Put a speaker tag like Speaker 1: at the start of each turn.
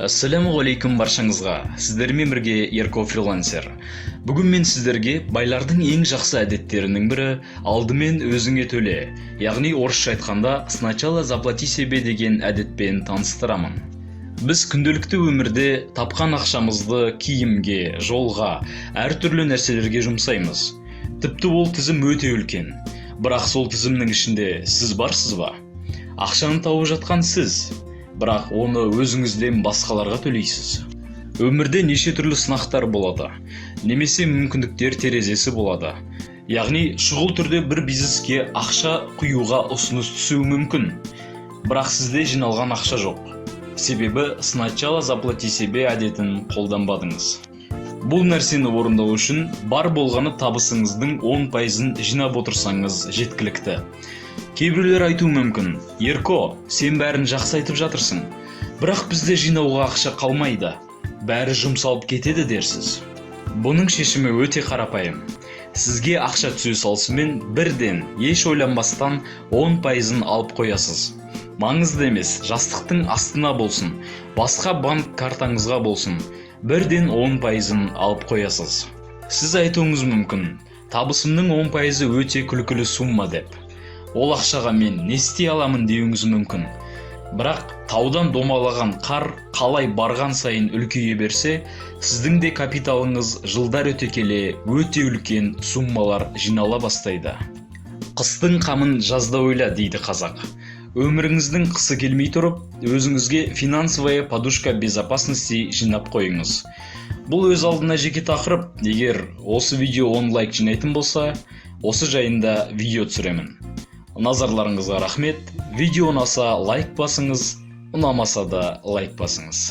Speaker 1: Ассаламу алейкум баршаңызға. Сіздермен бірге Ерко фрилансер. Бүгін мен сіздерге байлардың ең жақсы әдеттерінің бірі алдымен өзіңе төле. Яғни орысша айтқанда сначала заплати себе деген әдетпен таныстырамын. Біз күнделікті өмірде тапқан ақшамызды киімге, жолға, әртүрлі нәрселерге жұмсаймыз. Тіпті ол тізім өте үлкен. Бірақ сол тізімнің ішінде сіз барсыз ба? Ақшаны тауып жатқан сіз. Бірақ оны өзіңізден басқаларға төлейсіз. Өмірде неше түрлі сынақтар болады, немесе мүмкіндіктер терезесі болады. Яғни шұғыл түрде бір бизнеске ақша құюға ұсыныс түсуі мүмкін. Бірақ сізде жиналған ақша жоқ. Себебі сначала заплати себе әдетін қолданбадыңыз. Бұл нәрсені орындау үшін бар болғаны табысыңыздың 10%-ын жинап отырсаңыз жеткілікті. Кейбіреулер айту мүмкін: Ерко, сен бәрін жақсы айтып жатырсың, бірақ бізде жинауға ақша қалмайды, бәрі жұмсалып кетеді дерсіз. Бұның шешімі өте қарапайым. Сізге ақша түсе салысымен бірден, еш ойланбастан 10%-ын алып қоясыз. Маңызды емес, жастықтың астына болсын, басқа банк картаңызға болсын, бірден 10%-ын алып қоясыз. Сіз айтуыңыз мүмкін: табысымның 10%-ы өте күлкілі сумма деп. Ол ақшаға мен не істей аламын деуіңіз мүмкін. Бірақ таудан домалаған қар қалай барған сайын үлкейе берсе, сіздің де капиталыңыз жылдар өте келе өте үлкен суммалар жинала бастайды. Қыстың қамын жазда ойла дейді қазақ. Өміріңіздің қысы келмей тұрып, өзіңізге финансовая подушка безопасности жинап қойыңыз. Бұл өз алдына жеке тақырып. Егер осы видео 10 лайк жинайтын болса, осы жайында видео түсіремін. Назарларыңызға рахмет. Видео ұнаса лайк басыңыз, ұнамаса да лайк басыңыз.